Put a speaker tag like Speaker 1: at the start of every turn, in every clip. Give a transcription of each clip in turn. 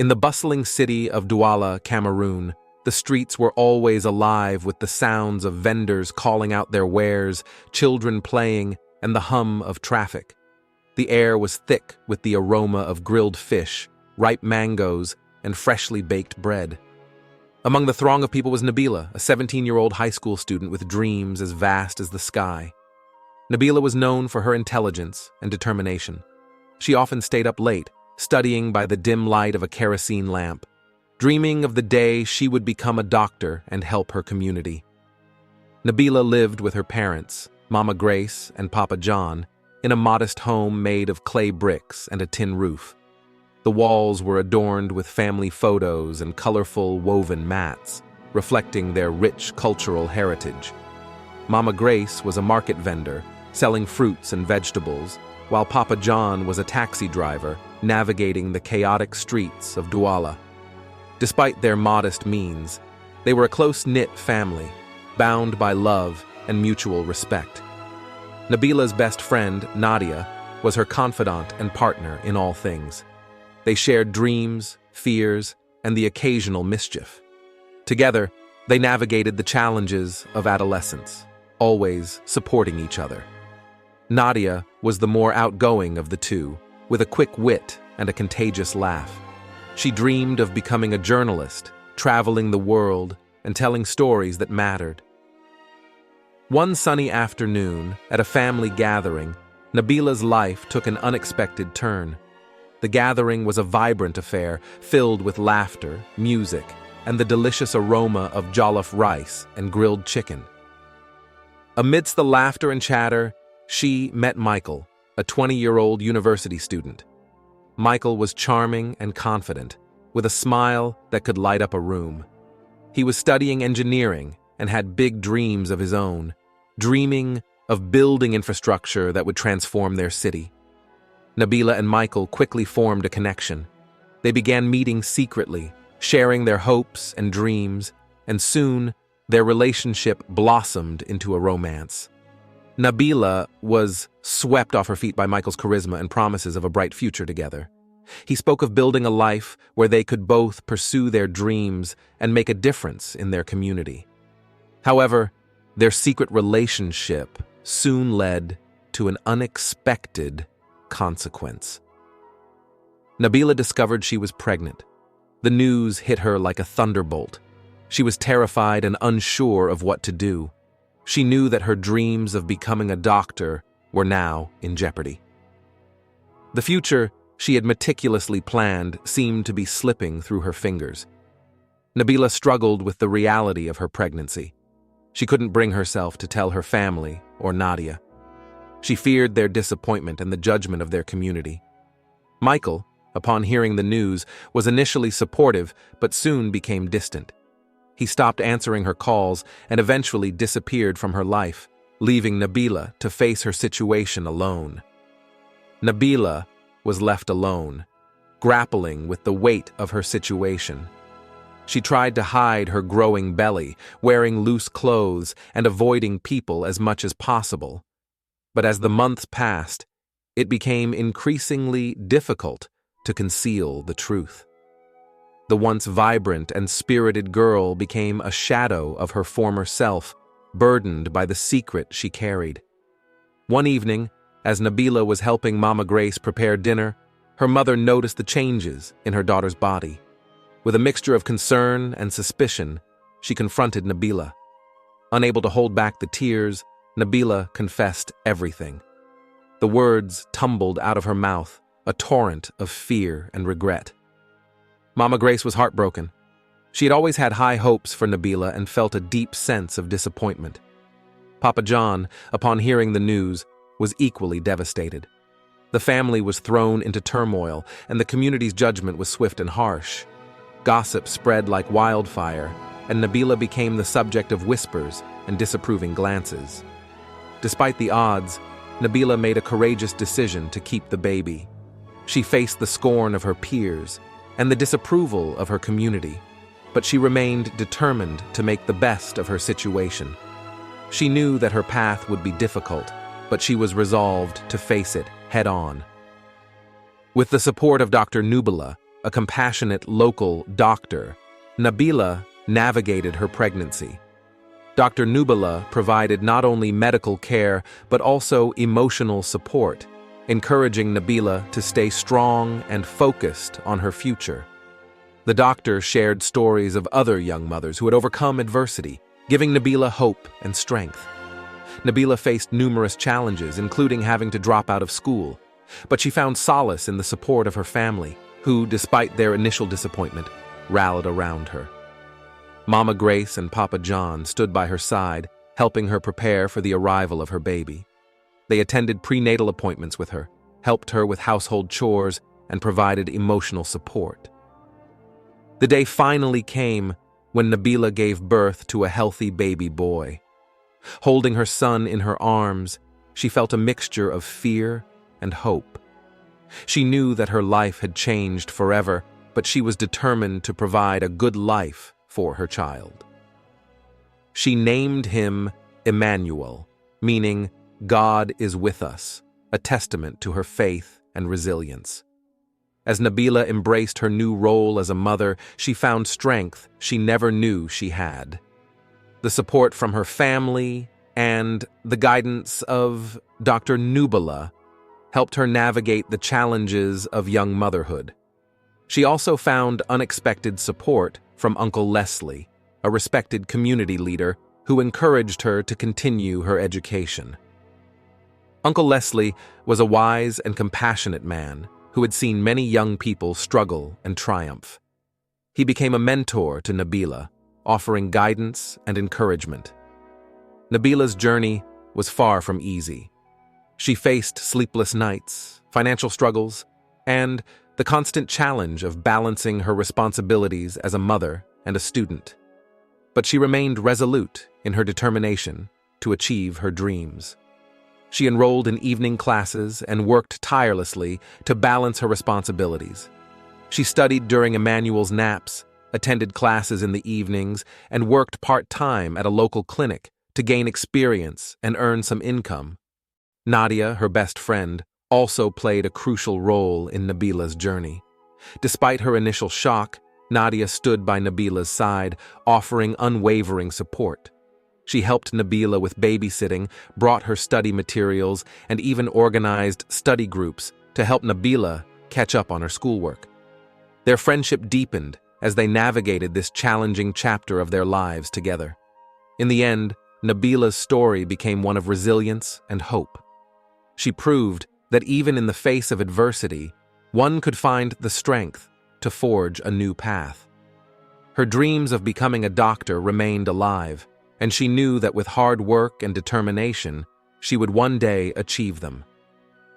Speaker 1: In the bustling city of Douala, Cameroon, the streets were always alive with the sounds of vendors calling out their wares, children playing, and the hum of traffic. The air was thick with the aroma of grilled fish, ripe mangoes, and freshly baked bread. Among the throng of people was Nabila, a 17-year-old high school student with dreams as vast as the sky. Nabila was known for her intelligence and determination. She often stayed up late, studying by the dim light of a kerosene lamp, dreaming of the day she would become a doctor and help her community. Nabila lived with her parents, Mama Grace and Papa John, in a modest home made of clay bricks and a tin roof. The walls were adorned with family photos and colorful woven mats, reflecting their rich cultural heritage. Mama Grace was a market vendor, selling fruits and vegetables, while Papa John was a taxi driver, navigating the chaotic streets of Douala. Despite their modest means, they were a close-knit family, bound by love and mutual respect. Nabila's best friend, Nadia, was her confidant and partner in all things. They shared dreams, fears, and the occasional mischief. Together, they navigated the challenges of adolescence, always supporting each other. Nadia was the more outgoing of the two, with a quick wit and a contagious laugh. She dreamed of becoming a journalist, traveling the world, and telling stories that mattered. One sunny afternoon, at a family gathering, Nabila's life took an unexpected turn. The gathering was a vibrant affair, filled with laughter, music, and the delicious aroma of jollof rice and grilled chicken. Amidst the laughter and chatter, she met Michael, a 20-year-old university student. Michael was charming and confident, with a smile that could light up a room. He was studying engineering and had big dreams of his own, dreaming of building infrastructure that would transform their city. Nabila and Michael quickly formed a connection. They began meeting secretly, sharing their hopes and dreams, and soon their relationship blossomed into a romance. Nabila was swept off her feet by Michael's charisma and promises of a bright future together. He spoke of building a life where they could both pursue their dreams and make a difference in their community. However, their secret relationship soon led to an unexpected consequence. Nabila discovered she was pregnant. The news hit her like a thunderbolt. She was terrified and unsure of what to do. She knew that her dreams of becoming a doctor were now in jeopardy. The future she had meticulously planned seemed to be slipping through her fingers. Nabila struggled with the reality of her pregnancy. She couldn't bring herself to tell her family or Nadia. She feared their disappointment and the judgment of their community. Michael, upon hearing the news, was initially supportive but soon became distant. He stopped answering her calls and eventually disappeared from her life, leaving Nabila to face her situation alone. Nabila was left alone, grappling with the weight of her situation. She tried to hide her growing belly, wearing loose clothes and avoiding people as much as possible. But as the months passed, it became increasingly difficult to conceal the truth. The once vibrant and spirited girl became a shadow of her former self, burdened by the secret she carried. One evening, as Nabila was helping Mama Grace prepare dinner, her mother noticed the changes in her daughter's body. With a mixture of concern and suspicion, she confronted Nabila. Unable to hold back the tears, Nabila confessed everything. The words tumbled out of her mouth, a torrent of fear and regret. Mama Grace was heartbroken. She had always had high hopes for Nabila and felt a deep sense of disappointment. Papa John, upon hearing the news, was equally devastated. The family was thrown into turmoil, and the community's judgment was swift and harsh. Gossip spread like wildfire, and Nabila became the subject of whispers and disapproving glances. Despite the odds, Nabila made a courageous decision to keep the baby. She faced the scorn of her peers and the disapproval of her community, but she remained determined to make the best of her situation. She knew that her path would be difficult, but she was resolved to face it head-on. With the support of Dr. Nubila, a compassionate local doctor, Nabila navigated her pregnancy. Dr. Nubila provided not only medical care but also emotional support, encouraging Nabila to stay strong and focused on her future. The doctor shared stories of other young mothers who had overcome adversity, giving Nabila hope and strength. Nabila faced numerous challenges, including having to drop out of school, but she found solace in the support of her family, who, despite their initial disappointment, rallied around her. Mama Grace and Papa John stood by her side, helping her prepare for the arrival of her baby. They attended prenatal appointments with her, helped her with household chores, and provided emotional support. The day finally came when Nabila gave birth to a healthy baby boy. Holding her son in her arms, she felt a mixture of fear and hope. She knew that her life had changed forever, but she was determined to provide a good life for her child. She named him Emmanuel, meaning God is with us, a testament to her faith and resilience. As Nabila embraced her new role as a mother, she found strength she never knew she had. The support from her family and the guidance of Dr. Nubila helped her navigate the challenges of young motherhood. She also found unexpected support from Uncle Leslie, a respected community leader who encouraged her to continue her education. Uncle Leslie was a wise and compassionate man who had seen many young people struggle and triumph. He became a mentor to Nabila, offering guidance and encouragement. Nabila's journey was far from easy. She faced sleepless nights, financial struggles, and the constant challenge of balancing her responsibilities as a mother and a student. But she remained resolute in her determination to achieve her dreams. She enrolled in evening classes and worked tirelessly to balance her responsibilities. She studied during Emmanuel's naps, attended classes in the evenings, and worked part-time at a local clinic to gain experience and earn some income. Nadia, her best friend, also played a crucial role in Nabila's journey. Despite her initial shock, Nadia stood by Nabila's side, offering unwavering support. She helped Nabila with babysitting, brought her study materials, and even organized study groups to help Nabila catch up on her schoolwork. Their friendship deepened as they navigated this challenging chapter of their lives together. In the end, Nabila's story became one of resilience and hope. She proved that even in the face of adversity, one could find the strength to forge a new path. Her dreams of becoming a doctor remained alive, and she knew that with hard work and determination, she would one day achieve them.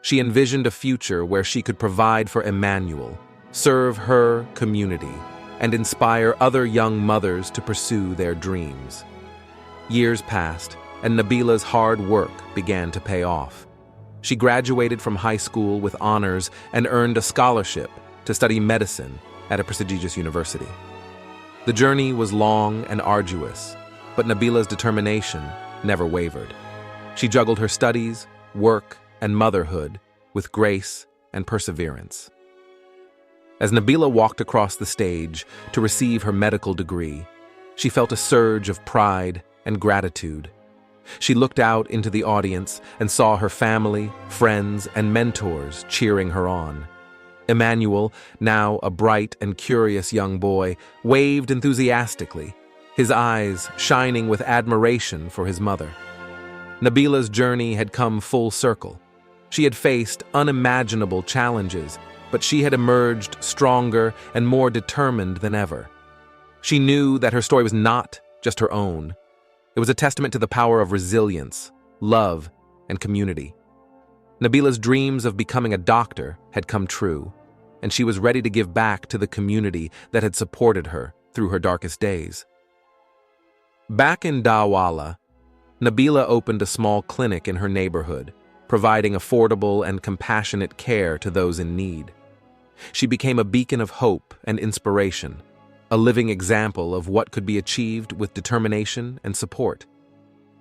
Speaker 1: She envisioned a future where she could provide for Emmanuel, serve her community, and inspire other young mothers to pursue their dreams. Years passed, and Nabila's hard work began to pay off. She graduated from high school with honors and earned a scholarship to study medicine at a prestigious university. The journey was long and arduous, but Nabila's determination never wavered. She juggled her studies, work, and motherhood with grace and perseverance. As Nabila walked across the stage to receive her medical degree, she felt a surge of pride and gratitude. She looked out into the audience and saw her family, friends, and mentors cheering her on. Emmanuel, now a bright and curious young boy, waved enthusiastically, his eyes shining with admiration for his mother. Nabila's journey had come full circle. She had faced unimaginable challenges, but she had emerged stronger and more determined than ever. She knew that her story was not just her own. It was a testament to the power of resilience, love, and community. Nabila's dreams of becoming a doctor had come true, and she was ready to give back to the community that had supported her through her darkest days. Back in Dawala, Nabila opened a small clinic in her neighborhood, providing affordable and compassionate care to those in need. She became a beacon of hope and inspiration, a living example of what could be achieved with determination and support.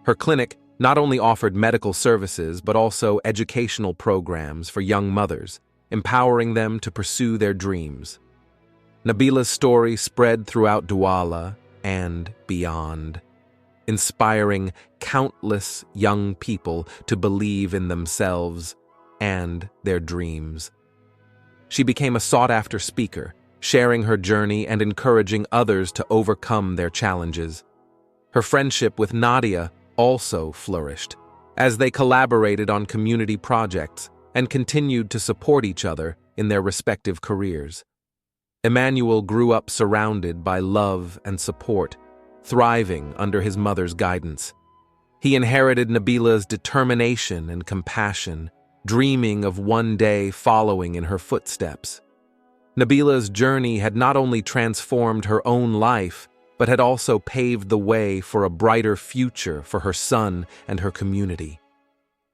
Speaker 1: Her clinic not only offered medical services but also educational programs for young mothers, empowering them to pursue their dreams. Nabila's story spread throughout Douala and beyond, inspiring countless young people to believe in themselves and their dreams. She became a sought-after speaker, sharing her journey and encouraging others to overcome their challenges. Her friendship with Nadia also flourished, as they collaborated on community projects and continued to support each other in their respective careers. Emmanuel grew up surrounded by love and support, thriving under his mother's guidance. He inherited Nabila's determination and compassion, dreaming of one day following in her footsteps. Nabila's journey had not only transformed her own life, but had also paved the way for a brighter future for her son and her community.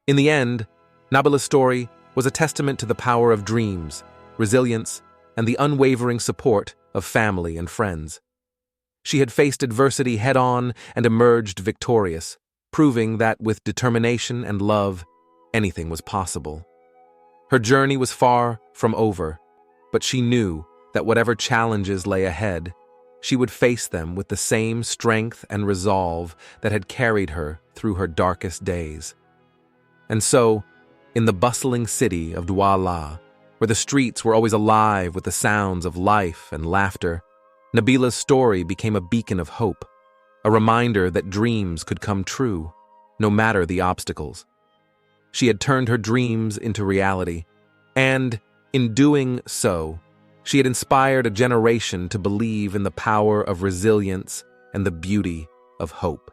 Speaker 1: In the end, Nabila's story was a testament to the power of dreams, resilience, and the unwavering support of family and friends. She had faced adversity head-on and emerged victorious, proving that with determination and love, anything was possible. Her journey was far from over, but she knew that whatever challenges lay ahead, she would face them with the same strength and resolve that had carried her through her darkest days. And so, in the bustling city of Douala, where the streets were always alive with the sounds of life and laughter, Nabila's story became a beacon of hope, a reminder that dreams could come true, no matter the obstacles. She had turned her dreams into reality, and, in doing so, she had inspired a generation to believe in the power of resilience and the beauty of hope.